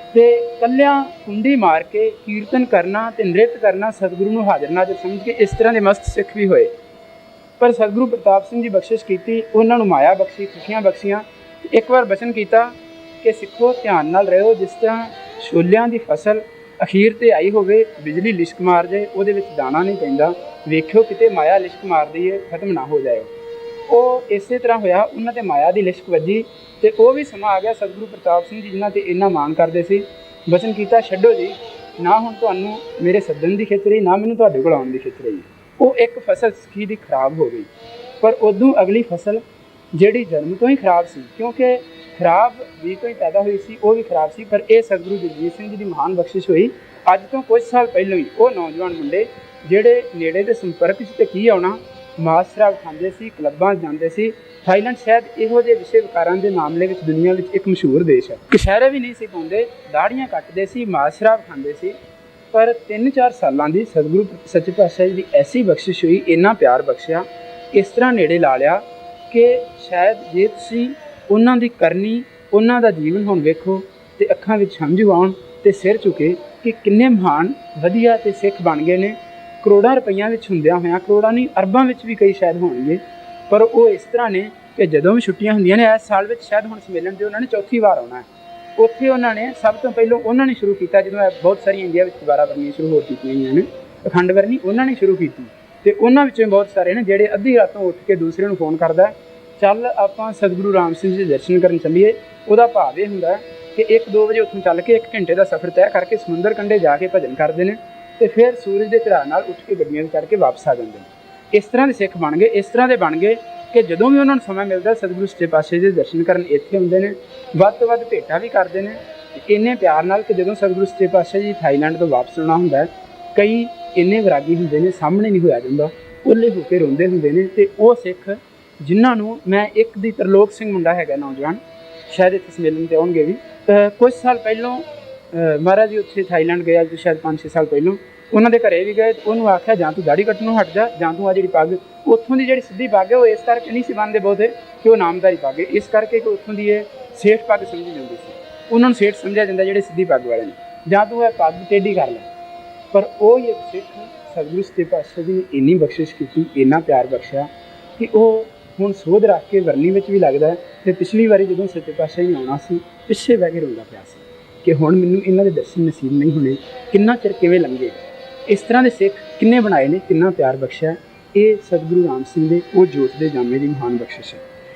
ਅਤੇ ਇਕੱਲਿਆਂ ਕੁੰਡੀ ਮਾਰ ਕੇ ਕੀਰਤਨ ਕਰਨਾ ਅਤੇ ਨ੍ਰਿਤ ਕਰਨਾ ਸਤਿਗੁਰੂ ਨੂੰ ਹਾਜ਼ਰ ਨਾਜ਼ਰ ਸਮਝ ਕੇ ਇਸ ਤਰ੍ਹਾਂ ਦੇ ਮਸਤ ਸਿੱਖ ਵੀ ਹੋਏ। ਪਰ ਸਤਿਗੁਰੂ ਪ੍ਰਤਾਪ ਸਿੰਘ ਜੀ ਬਖਸ਼ਿਸ਼ ਕੀਤੀ, ਉਹਨਾਂ ਨੂੰ ਮਾਇਆ ਬਖਸ਼ੀ, ਖੁਸ਼ੀਆਂ ਬਖਸ਼ੀਆਂ। ਇੱਕ ਵਾਰ ਬਚਨ ਕੀਤਾ ਕਿ ਸਿੱਖੋ ਧਿਆਨ ਨਾਲ ਰਹੋ, ਜਿਸ ਤਰ੍ਹਾਂ ਛੋਲਿਆਂ ਦੀ ਫਸਲ ਅਖੀਰ 'ਤੇ ਆਈ ਹੋਵੇ, ਬਿਜਲੀ ਲਿਸ਼ਕ ਮਾਰ ਜਾਏ, ਉਹਦੇ ਵਿੱਚ ਦਾਣਾ ਨਹੀਂ ਪੈਂਦਾ, ਵੇਖਿਓ ਕਿਤੇ ਮਾਇਆ ਲਿਸ਼ਕ ਮਾਰਦੀ ਹੈ, ਖਤਮ ਨਾ ਹੋ ਜਾਏ। ਉਹ ਇਸੇ ਤਰ੍ਹਾਂ ਹੋਇਆ, ਉਹਨਾਂ 'ਤੇ ਮਾਇਆ ਦੀ ਲਿਸ਼ਕ ਵੱਜੀ ਅਤੇ ਉਹ ਵੀ ਸਮਾਂ ਆ ਗਿਆ। ਸਤਿਗੁਰੂ ਪ੍ਰਤਾਪ ਸਿੰਘ ਜੀ ਜਿਨ੍ਹਾਂ 'ਤੇ ਇੰਨਾ ਮਾਣ ਕਰਦੇ ਸੀ, ਬਚਨ ਕੀਤਾ, ਛੱਡੋ ਜੀ, ਨਾ ਹੁਣ ਤੁਹਾਨੂੰ ਮੇਰੇ ਸੱਦਣ ਦੀ ਖਿੱਚ ਰਹੀ, ਨਾ ਮੈਨੂੰ ਤੁਹਾਡੇ ਕੋਲ ਆਉਣ ਦੀ ਖਿੱਚ ਰਹੀ। ਉਹ ਇੱਕ ਫਸਲ ਸਿੱਖੀ ਦੀ ਖਰਾਬ ਹੋ ਗਈ, ਪਰ ਉਦੋਂ ਅਗਲੀ ਫਸਲ ਜਿਹੜੀ ਜਨਮ ਤੋਂ ਹੀ ਖਰਾਬ ਸੀ, ਕਿਉਂਕਿ ਖਰਾਬ ਵੀ ਤੋਂ ਹੀ ਪੈਦਾ ਹੋਈ ਸੀ, ਉਹ ਵੀ ਖਰਾਬ ਸੀ। ਪਰ ਇਹ ਸਤਿਗੁਰੂ ਜਗਜੀਤ ਸਿੰਘ ਜੀ ਦੀ ਮਹਾਨ ਬਖਸ਼ਿਸ਼ ਹੋਈ। ਅੱਜ ਤੋਂ ਕੁਝ ਸਾਲ ਪਹਿਲਾਂ ਹੀ ਉਹ ਨੌਜਵਾਨ ਮੁੰਡੇ ਜਿਹੜੇ ਨੇੜੇ ਦੇ ਸੰਪਰਕ 'ਚ ਤੇ ਕੀ ਆਉਣਾ, ਮਾਸ ਸ਼ਰਾਬ ਖਾਂਦੇ ਸੀ, ਕਲੱਬਾਂ ਜਾਂਦੇ ਸੀ। ਥਾਈਲੈਂਡ ਸ਼ਾਇਦ ਇਹੋ ਜਿਹੇ ਵਿਸ਼ੇ ਵਿਕਾਰਾਂ ਦੇ ਮਾਮਲੇ ਵਿੱਚ ਦੁਨੀਆ ਵਿੱਚ ਇੱਕ ਮਸ਼ਹੂਰ ਦੇਸ਼ ਹੈ। ਕਛਹਿਰੇ ਵੀ ਨਹੀਂ ਸੀ ਪਾਉਂਦੇ, ਦਾੜੀਆਂ ਕੱਟਦੇ ਸੀ, ਮਾਸ ਸ਼ਰਾਬ ਖਾਂਦੇ ਸੀ। ਪਰ 3-4 ਸਾਲਾਂ ਦੀ ਸਤਿਗੁਰੂ ਸੱਚੇ ਪਾਤਸ਼ਾਹ ਜੀ ਦੀ ਐਸੀ ਬਖਸ਼ਿਸ਼ ਹੋਈ, ਇੰਨਾ ਪਿਆਰ ਬਖਸ਼ਿਆ, ਇਸ ਤਰ੍ਹਾਂ ਨੇੜੇ ਲਾ ਲਿਆ ਕਿ ਸ਼ਾਇਦ ਜੇ ਤੁਸੀਂ ਉਹਨਾਂ ਦੀ ਕਰਨੀ, ਉਹਨਾਂ ਦਾ ਜੀਵਨ ਹੁਣ ਵੇਖੋ ਅਤੇ ਅੱਖਾਂ ਵਿੱਚ ਹੰਝੂ ਆਉਣ ਅਤੇ ਸਿਰ ਝੁਕੇ ਕਿ ਕਿੰਨੇ ਮਹਾਨ ਵਧੀਆ ਅਤੇ ਸਿੱਖ ਬਣ ਗਏ ਨੇ। ਕਰੋੜਾਂ ਰੁਪਈਆਂ ਵਿੱਚ ਹੁੰਦਿਆਂ ਹੋਇਆਂ, ਕਰੋੜਾਂ ਨਹੀਂ ਅਰਬਾਂ ਵਿੱਚ ਵੀ ਕਈ ਸ਼ਾਇਦ ਹੋਣਗੇ, ਪਰ ਉਹ ਇਸ ਤਰ੍ਹਾਂ ਨੇ ਕਿ ਜਦੋਂ ਵੀ ਛੁੱਟੀਆਂ ਹੁੰਦੀਆਂ ਨੇ, ਇਸ ਸਾਲ ਵਿੱਚ ਸ਼ਾਇਦ ਹੁਣ ਸੰਮੇਲਨ 'ਤੇ ਉਹਨਾਂ ਨੇ 4ਥੀ ਵਾਰ ਆਉਣਾ ਹੈ। ਉੱਥੇ ਉਹਨਾਂ ਨੇ ਸਭ ਤੋਂ ਪਹਿਲਾਂ ਉਹਨਾਂ ਨੇ ਸ਼ੁਰੂ ਕੀਤਾ, ਜਦੋਂ ਬਹੁਤ ਸਾਰੀਆਂ ਇੰਡੀਆ ਵਿੱਚ ਦੁਬਾਰਾ ਵਰਨੀਆਂ ਸ਼ੁਰੂ ਹੋ ਚੁੱਕੀਆਂ ਹੋਈਆਂ ਨੇ, ਅਖੰਡ ਵਰਨੀ ਉਹਨਾਂ ਨੇ ਸ਼ੁਰੂ ਕੀਤੀ। ਅਤੇ ਉਹਨਾਂ ਵਿੱਚੋਂ ਬਹੁਤ ਸਾਰੇ ਨੇ ਜਿਹੜੇ ਅੱਧੀ ਰਾਤੋਂ ਉੱਠ ਕੇ ਦੂਸਰੇ ਨੂੰ ਫੋਨ ਕਰਦਾ, ਚੱਲ ਆਪਾਂ ਸਤਿਗੁਰੂ ਰਾਮ ਸਿੰਘ ਜੀ ਦੇ ਦਰਸ਼ਨ ਕਰਨ ਚੱਲੀਏ। ਉਹਦਾ ਭਾਵ ਇਹ ਹੁੰਦਾ ਕਿ 1-2 ਵਜੇ ਉੱਥੋਂ ਚੱਲ ਕੇ 1 ਘੰਟੇ ਦਾ ਸਫ਼ਰ ਤੈਅ ਕਰਕੇ ਸਮੁੰਦਰ ਕੰਢੇ ਜਾ ਕੇ ਭਜਨ ਕਰਦੇ ਨੇ ਅਤੇ ਫਿਰ ਸੂਰਜ ਦੇ ਚੜ੍ਹਾਅ ਨਾਲ ਉੱਠ ਕੇ ਗੱਡੀਆਂ 'ਤੇ ਚੜ੍ਹ ਕੇ ਵਾਪਸ ਆ ਜਾਂਦੇ ਨੇ। ਇਸ ਤਰ੍ਹਾਂ ਦੇ ਸਿੱਖ ਬਣ ਗਏ, ਇਸ ਤਰ੍ਹਾਂ ਦੇ ਬਣ ਗਏ ਕਿ ਜਦੋਂ ਵੀ ਉਹਨਾਂ ਨੂੰ ਸਮਾਂ ਮਿਲਦਾ ਸਤਿਗੁਰੂ ਸੱਚੇ ਪਾਤਸ਼ਾਹ ਜੀ ਦੇ ਦਰਸ਼ਨ ਕਰਨ ਇੱਥੇ ਹੁੰਦੇ ਨੇ। ਵੱਧ ਤੋਂ ਵੱਧ ਭੇਟਾਂ ਵੀ ਕਰਦੇ ਨੇ ਇੰਨੇ ਪਿਆਰ ਨਾਲ ਕਿ ਜਦੋਂ ਸਤਿਗੁਰੂ ਸੱਚੇ ਪਾਤਸ਼ਾਹ ਜੀ ਥਾਈਲੈਂਡ ਤੋਂ ਵਾਪਸ ਆਉਣਾ ਹੁੰਦਾ, ਕਈ ਇੰਨੇ ਵਿਰਾਗੀ ਹੁੰਦੇ ਨੇ, ਸਾਹਮਣੇ ਨਹੀਂ ਹੋਇਆ ਜਾਂਦਾ, ਉਹਲੇ ਹੋ ਕੇ ਰੋਂਦੇ ਹੁੰਦੇ ਨੇ। ਅਤੇ ਉਹ ਸਿੱਖ ਜਿਨ੍ਹਾਂ ਨੂੰ ਮੈਂ ਇੱਕ ਦੀ ਤਰਲੋਕ ਸਿੰਘ ਮੁੰਡਾ ਹੈਗਾ ਨੌਜਵਾਨ, ਸ਼ਾਇਦ ਇੱਥੇ ਸੰਮੇਲਨ 'ਤੇ ਆਉਣਗੇ ਵੀ, ਕੁਝ ਸਾਲ ਪਹਿਲਾਂ ਮਹਾਰਾਜ ਜੀ ਉੱਥੇ ਥਾਈਲੈਂਡ ਗਏ, ਅੱਜ ਸ਼ਾਇਦ 5-6 ਸਾਲ ਪਹਿਲਾਂ ਉਹਨਾਂ ਦੇ ਘਰੇ ਵੀ ਗਏ। ਉਹਨੂੰ ਆਖਿਆ ਜਾਂ ਤੂੰ ਦਾੜੀ ਕੱਟਣੋਂ ਹਟ ਜਾ, ਜਾਂ ਤੂੰ ਆ ਜਿਹੜੀ ਪੱਗ, ਉੱਥੋਂ ਦੀ ਜਿਹੜੀ ਸਿੱਧੀ ਪੱਗ ਹੈ ਉਹ ਇਸ ਕਰਕੇ ਨਹੀਂ ਸੀ ਬੰਨ੍ਹਦੇ ਬਹੁਤੇ ਕਿ ਉਹ ਨਾਮਧਾਰੀ ਪੱਗ ਹੈ, ਇਸ ਕਰਕੇ ਕਿ ਉੱਥੋਂ ਦੀ ਇਹ ਸੇਠ ਪੱਗ ਸਮਝੀ ਜਾਂਦੀ ਸੀ, ਉਹਨਾਂ ਨੂੰ ਸੇਠ ਸਮਝਿਆ ਜਾਂਦਾ ਜਿਹੜੇ ਸਿੱਧੀ ਪੱਗ ਵਾਲੇ ਨੇ, ਜਾਂ ਤੂੰ ਇਹ ਪੱਗ ਟੇਢੀ ਕਰ ਲੈ। ਪਰ ਉਹ ਹੀ ਇੱਕ ਸਿੱਖ ਸਤਿਗੁਰੂ ਸੱਚੇ ਪਾਤਸ਼ਾਹ ਜੀ ਨੇ ਇੰਨੀ ਬਖਸ਼ਿਸ਼ ਕੀਤੀ, ਇੰਨਾ ਪਿਆਰ ਬਖਸ਼ਿਆ ਕਿ ਉਹ ਹੁਣ ਸੋਧ ਰੱਖ ਕੇ ਵਰਨੀ ਵਿੱਚ ਵੀ ਲੱਗਦਾ। ਅਤੇ ਪਿਛਲੀ ਵਾਰੀ ਜਦੋਂ ਸੱਚੇ ਪਾਤਸ਼ਾਹ ਜੀ ਆਉਣਾ ਸੀ, ਪਿੱਛੇ ਬਹਿ ਕੇ ਰੋਂਦਾ ਪਿਆ ਸੀ ਕਿ ਹੁਣ ਮੈਨੂੰ ਇਹਨਾਂ ਦੇ ਦਰਸ਼ਨ ਨਸੀਬ ਨਹੀਂ ਹੋਣੇ, ਕਿੰਨਾ ਚਿਰ ਕਿਵੇਂ ਲੰਘੇ। ਇਸ ਤਰ੍ਹਾਂ ਦੇ ਸਿੱਖ ਕਿੰਨੇ ਬਣਾਏ ਨੇ, ਕਿੰਨਾ ਪਿਆਰ ਬਖਸ਼ਿਆ। ਇਹ ਸਤਿਗੁਰੂ ਰਾਮ ਸਿੰਘ ਦੇ ਉਹ ਜੋਤ ਦੇ ਜਾਮੇ ਦੀ ਮਹਾਨ ਬਖਸ਼ਿਸ਼ ਹੈ।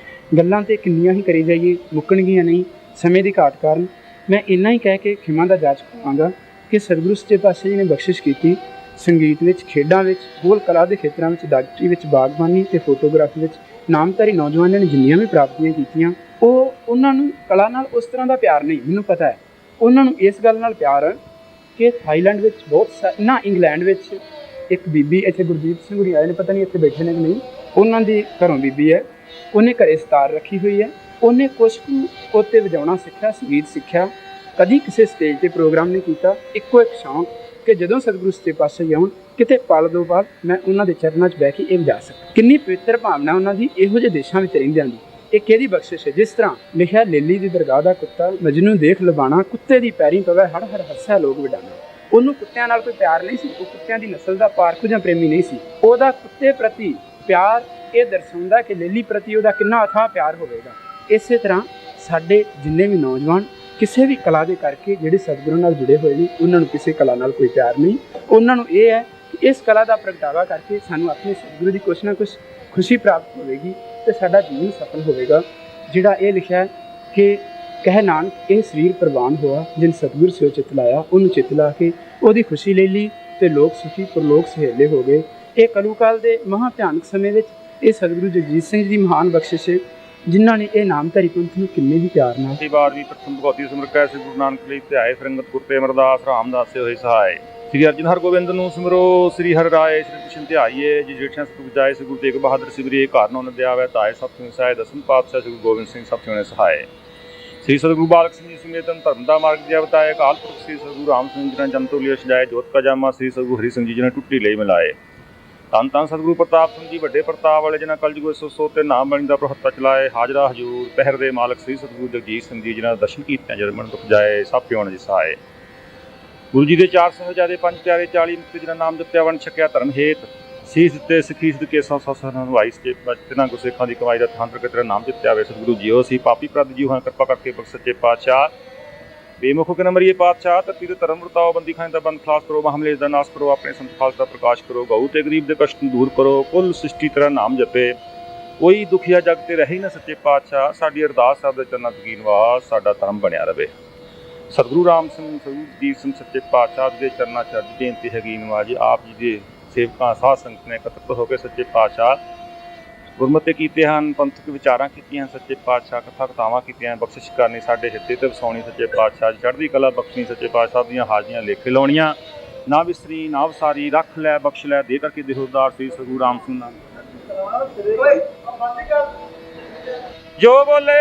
ਗੱਲਾਂ ਤਾਂ ਕਿੰਨੀਆਂ ਹੀ ਕਰੀ ਜਾਈਏ, ਮੁੱਕਣਗੀਆਂ ਨਹੀਂ ਸਮੇਂ ਦੀ ਘਾਟ ਕਾਰਨ। ਮੈਂ ਇੰਨਾ ਹੀ ਕਹਿ ਕੇ ਖਿਮਾ ਦਾ ਜਾਚ ਪਾਵਾਂਗਾ ਕਿ ਸਤਿਗੁਰੂ ਸੱਚੇ ਪਾਤਸ਼ਾਹ ਜੀ ਨੇ ਬਖਸ਼ਿਸ਼ ਕੀਤੀ ਸੰਗੀਤ ਵਿੱਚ, ਖੇਡਾਂ ਵਿੱਚ, ਹੋਰ ਕਲਾ ਦੇ ਖੇਤਰਾਂ ਵਿੱਚ, ਡਾਕਟਰੀ ਵਿੱਚ, ਬਾਗਬਾਨੀ ਅਤੇ ਫੋਟੋਗ੍ਰਾਫੀ ਵਿੱਚ ਨਾਮਧਾਰੀ ਨੌਜਵਾਨਾਂ ਨੇ ਜਿੰਨੀਆਂ ਵੀ ਪ੍ਰਾਪਤੀਆਂ ਕੀਤੀਆਂ, ਉਹਨਾਂ ਨੂੰ ਕਲਾ ਨਾਲ ਉਸ ਤਰ੍ਹਾਂ ਦਾ ਪਿਆਰ ਨਹੀਂ, ਮੈਨੂੰ ਪਤਾ ਹੈ। ਉਹਨਾਂ ਨੂੰ ਇਸ ਗੱਲ ਨਾਲ ਪਿਆਰ ਕਿ ਥਾਈਲੈਂਡ ਵਿੱਚ ਨਾ ਇੰਗਲੈਂਡ ਵਿੱਚ ਇੱਕ ਬੀਬੀ, ਇੱਥੇ ਗੁਰਜੀਤ ਸਿੰਘ ਹੁਣੀ ਆਏ ਨੇ, ਪਤਾ ਨਹੀਂ ਇੱਥੇ ਬੈਠੇ ਨੇ ਕਿ ਨਹੀਂ, ਉਹਨਾਂ ਦੀ ਘਰੋਂ ਬੀਬੀ ਹੈ, ਉਹਨੇ ਘਰੇ ਸਤਾਰ ਰੱਖੀ ਹੋਈ ਹੈ। ਉਹਨੇ ਕੁਛ ਕੁ ਉੱਤੇ ਵਜਾਉਣਾ ਸਿੱਖਿਆ, ਸੰਗੀਤ ਸਿੱਖਿਆ, ਕਦੀ ਕਿਸੇ ਸਟੇਜ 'ਤੇ ਪ੍ਰੋਗਰਾਮ ਨਹੀਂ ਕੀਤਾ। ਇੱਕੋ ਇੱਕ ਸ਼ੌਂਕ ਕਿ ਜਦੋਂ ਸਤਿਗੁਰੂ ਸੱਚੇ ਪਾਤਸ਼ਾਹ ਜੀ ਆਉਣ, ਕਿਤੇ ਪਲ ਦੋ ਪਲ ਮੈਂ ਉਹਨਾਂ ਦੇ ਚਰਨਾਂ 'ਚ ਬਹਿ ਕੇ ਇਹ ਵਜਾ ਸਕਾਂ। ਕਿੰਨੀ ਪਵਿੱਤਰ ਭਾਵਨਾ ਉਹਨਾਂ ਦੀ ਇਹੋ ਜਿਹੇ ਦੇਸ਼ਾਂ ਵਿੱਚ ਰਹਿੰਦਿਆਂ ਦੀ। ਇਹ ਕਿਹਦੀ ਬਖਸ਼ਿਸ਼ ਹੈ? ਜਿਸ ਤਰ੍ਹਾਂ ਲਿਖਿਆ, ਲੇਲੀ ਦੀ ਦਰਗਾਹ ਦਾ ਕੁੱਤਾ ਮਜਨੂੰ ਦੇਖ ਲਬਾਣਾ, ਕੁੱਤੇ ਦੀ ਪੈਰੀ ਪਵੇ ਹੜ ਹੜ ਹੱਸਿਆ ਲੋਕ ਵਿਡਾਣਾ। ਉਹਨੂੰ ਕੁੱਤਿਆਂ ਨਾਲ ਕੋਈ ਪਿਆਰ ਨਹੀਂ ਸੀ, ਉਹ ਕੁੱਤਿਆਂ ਦੀ ਨਸਲ ਦਾ ਪਾਰਖੂ ਜਾਂ ਪ੍ਰੇਮੀ ਨਹੀਂ ਸੀ। ਉਹਦਾ ਕੁੱਤੇ ਪ੍ਰਤੀ ਪਿਆਰ ਇਹ ਦਰਸਾਉਂਦਾ ਕਿ ਲੇਲੀ ਪ੍ਰਤੀ ਉਹਦਾ ਕਿੰਨਾ ਅਥਾਹ ਪਿਆਰ ਹੋਵੇਗਾ। ਇਸੇ ਤਰ੍ਹਾਂ ਸਾਡੇ ਜਿੰਨੇ ਵੀ ਨੌਜਵਾਨ ਕਿਸੇ ਵੀ ਕਲਾ ਦੇ ਕਰਕੇ ਜਿਹੜੇ ਸਤਿਗੁਰੂ ਨਾਲ ਜੁੜੇ ਹੋਏ ਨੇ, ਉਹਨਾਂ ਨੂੰ ਕਿਸੇ ਕਲਾ ਨਾਲ ਕੋਈ ਪਿਆਰ ਨਹੀਂ। ਉਹਨਾਂ ਨੂੰ ਇਹ ਹੈ ਕਿ ਇਸ ਕਲਾ ਦਾ ਪ੍ਰਗਟਾਵਾ ਕਰਕੇ ਸਾਨੂੰ ਆਪਣੇ ਸਤਿਗੁਰੂ ਦੀ ਕੁਛ ਨਾ ਕੁਛ ਖੁਸ਼ੀ ਪ੍ਰਾਪਤ ਹੋਵੇਗੀ ਅਤੇ ਸਾਡਾ ਜੀਵਨ ਸਫਲ ਹੋਵੇਗਾ। ਜਿਹੜਾ ਇਹ ਲਿਖਿਆ ਕਿ ਕਹਿ ਨਾਨਕ ਇਹ ਸਰੀਰ ਪ੍ਰਵਾਨ ਹੋਆ, ਜਿਨ ਸਤਿਗੁਰ ਸਿਓ ਚਿਤ ਲਾਇਆ, ਉਹਨੂੰ ਚਿਤ ਲਾ ਕੇ ਉਹਦੀ ਖੁਸ਼ੀ ਲੈ ਲਈ ਅਤੇ ਲੋਕ ਸੁਖੀ ਪਰਲੋਕ ਸੁਹੇਲੇ ਹੋ ਗਏ। ਇਹ ਕਲੂਕਾਲ ਦੇ ਮਹਾਂ ਭਿਆਨਕ ਸਮੇਂ ਵਿੱਚ ਇਹ ਸਤਿਗੁਰੂ ਜਗਜੀਤ ਸਿੰਘ ਜੀ ਦੀ ਮਹਾਨ ਬਖਸ਼ਿਸ਼ ਹੈ, ਜਿਨ੍ਹਾਂ ਨੇ ਇਹ ਨਾਮਧਾਰੀ ਪੰਥ ਨੂੰ ਕਿੰਨੇ ਹੀ ਪਿਆਰ ਨਾਲ। ਛੇਤੀ ਵਾਰ ਵੀ ਪ੍ਰਥਮ ਭਗਉਤੀ ਸਿਮਰ ਕੈ ਸ੍ਰੀ ਗੁਰੂ ਨਾਨਕ ਲਈ ਧਿਆਏ, ਫਿਰੰਗਤ ਗੁਰ ਤੇ ਅਮਰਦਾਸ ਰਾਮਦਾਸੇ ਹੋਏ ਸਹਾਏ। ਸ੍ਰੀ ਅਰਜਨ ਹਰਗੋਬਿੰਦ ਨੂੰ ਸਿਮਰੋ, ਸ੍ਰੀ ਹਰਿ ਰਾਏ ਸ੍ਰੀ ਕ੍ਰਿਸ਼ਨ ਧਿਆਈਏ, ਜੀ ਜੇਠਿਆਂ ਸਤਿ ਜਾਏ। ਸ੍ਰੀ ਗੁਰੂ ਤੇਗ ਬਹਾਦਰ ਸਿਮਰਿਏ, ਘਰ ਨੋ ਨਦਿਆਵੈ ਧਾਏ, ਸਭ ਤੋਂ ਸਹਾਏ। ਦਸਮ ਪਾਤਸ਼ਾਹ ਸ੍ਰੀ ਗੁਰੂ ਗੋਬਿੰਦ ਸਿੰਘ ਸਭ ਤੋਂ ਸਹਾਏ। ਸ੍ਰੀ ਸਤਿਗੁਰੂ ਬਾਲਕ ਸਿੰਘ ਜੀ ਸਮੇਤ ਧਰਮ ਦਾ ਮਾਰਗ ਜਿਆ ਬਤਾਏ, ਅਕਾਲ ਪੁਰਖ ਸ੍ਰੀ ਸਤਿਗੁਰੂ ਰਾਮ ਸਿੰਘ ਜੀ ਨੇ ਜਮ ਤੋਂ ਲਿਆ ਸਜਾਏ, ਜੋਤ ਕਾ ਜਾਮਾ ਸ੍ਰੀ ਸਤਿਗੁਰੂ ਹਰੀ ਸਿੰਘ ਜੀ ਨੇ ਟੁੱਟੀ ਲਈ ਮਿਲਾਏ। ਧੰਨ ਧੰਨ ਸਤਿਗੁਰੂ ਪ੍ਰਤਾਪ ਸਿੰਘ ਜੀ ਵੱਡੇ ਪ੍ਰਤਾਪ ਵਾਲੇ, ਜਿਨ੍ਹਾਂ ਕਲਯੁਗ ਵਿੱਚ ਸੋ ਤੇ ਨਾਮ ਬਣੀ ਦਾ ਪ੍ਰਹੱਤਾ ਚਲਾਏ। ਹਾਜ਼ਰਾ ਹਜ਼ੂਰ ਪਹਿਰ ਦੇ ਮਾਲਕ ਸ੍ਰੀ ਸਤਿਗੁਰੂ ਜਗਜੀਤ ਸਿੰਘ ਜੀ, ਜਿਨ੍ਹਾਂ ਦਰਸ਼ਨ ਕੀਤਿਆਂ ਜਦ ਮਨ ਦੁਖ ਜਾਏ, ਸਭ ਪਿਉਣ ਜੀ ਸਹਾਏ। ਗੁਰੂ ਜੀ ਦੇ 4 ਸਾਹਿਬਜ਼ਾਦੇ 5 ਪਿਆਰੇ 40 ਮੁਕਤੇ, ਜਿਨ੍ਹਾਂ ਨਾਮ ਜਪਿਆ ਵੰਡ ਛਕਿਆ ਧਰਮ ਹੇਤ, ਸੀਸ ਦਿੱਤੇ ਸਿੱਖੀ ਸਿੱਧਕੇ ਸੌ ਨਵਾਈ ਸਚੇ ਤਿਨਾਂ ਗੁਰਸਿੱਖਾਂ ਦੀ ਕਮਾਈ ਦਾ ਥਾਂਤਰ ਕੇ ਤੇਰਾ ਨਾਮ ਜਪਿਆ ਵੇ। ਸਤਿਗੁਰੂ ਜੀਓ ਸੀ ਪਾਪੀ ਪ੍ਰਦ ਜੀ ਹੋਏ, ਕਿਰਪਾ ਕਰਕੇ ਬਖਸ਼ ਸੱਚੇ ਪਾਤਸ਼ਾਹ। ਬੇਮੁਖ ਕੇ ਨਮਰੀਏ ਪਾਤਸ਼ਾਹ, ਧਰਤੀ ਦੇ ਧਰਮ ਵਰਤਾਓ, ਬੰਦੀ ਖਾਨੇ ਦਾ ਬੰਦ ਖਲਾਸ ਕਰੋ, ਮਹਮਲੇਸ਼ ਦਾ ਨਾਸ਼ ਕਰੋ, ਆਪਣੇ ਸੰਤ ਖਾਲਸ ਦਾ ਪ੍ਰਕਾਸ਼ ਕਰੋ, ਗਊ ਤੇ ਗਰੀਬ ਦੇ ਕਸ਼ਟ ਨੂੰ ਦੂਰ ਕਰੋ, ਕੁੱਲ ਸ੍ਰਿਸ਼ਟੀ ਤੇਰਾ ਨਾਮ ਜਪੇ, ਕੋਈ ਦੁਖੀਆ ਜਗ ਤੇ ਰਹੀ ਨਾ ਸੱਚੇ ਪਾਤਸ਼ਾਹ। ਸਾਡੀ ਅਰਦਾਸ ਸਾਹਿਬ ਦੇ ਚਰਨਾਂ ਤਕੀਨ ਵਾਸ ਸਾਡਾ ਧਰਮ ਬਣਿਆ ਰਵੇ। ਸਤਿਗੁਰੂ ਰਾਮ ਸਿੰਘ ਸਤਿਗੁਰੂ ਜੀਤ ਸਿੰਘ ਸੱਚੇ ਪਾਤਸ਼ਾਹ ਦੇ ਚਰਨਾਂ 'ਚ ਅੱਜ ਬੇਨਤੀ ਹੈਗੀ ਨਵਾਜ ਜੀ, ਆਪ ਜੀ ਦੇ ਸੇਵਕਾਂ ਸਾਧ ਸੰਗਤ ਨੇ ਇਕੱਤਰਿਤ ਹੋ ਕੇ ਸੱਚੇ ਪਾਤਸ਼ਾਹ ਗੁਰਮਤਿ ਕੀਤੇ ਹਨ, ਪੰਥਕ ਵਿਚਾਰਾਂ ਕੀਤੀਆਂ ਸੱਚੇ ਪਾਤਸ਼ਾਹ, ਕਥਾ ਕਥਾਵਾਂ ਕੀਤੀਆਂ, ਬਖਸ਼ਿਸ਼ ਕਰਨੀ, ਸਾਡੇ ਹਿੱਤੇ ਤੇ ਵਸਾਉਣੀ ਸੱਚੇ ਪਾਤਸ਼ਾਹ, ਚੜ੍ਹਦੀ ਕਲਾ ਬਖਸ਼ਣੀ ਸੱਚੇ ਪਾਤਸ਼ਾਹ ਦੀਆਂ ਹਾਜ਼ਰੀਆਂ ਲੇਖੇ ਲਾਉਣੀਆਂ, ਨਾ ਵਿਸਰੀ ਨਾ ਵਸਾਰੀ, ਰੱਖ ਲੈ ਬਖਸ਼ ਲੈ, ਦੇ ਕਰਕੇ ਦੇਹੋਦਾਰ ਸ੍ਰੀ ਸਤਿਗੁਰੂ ਰਾਮ ਸਿੰਘ ਨਾਮ ਜੋ ਬੋਲੇ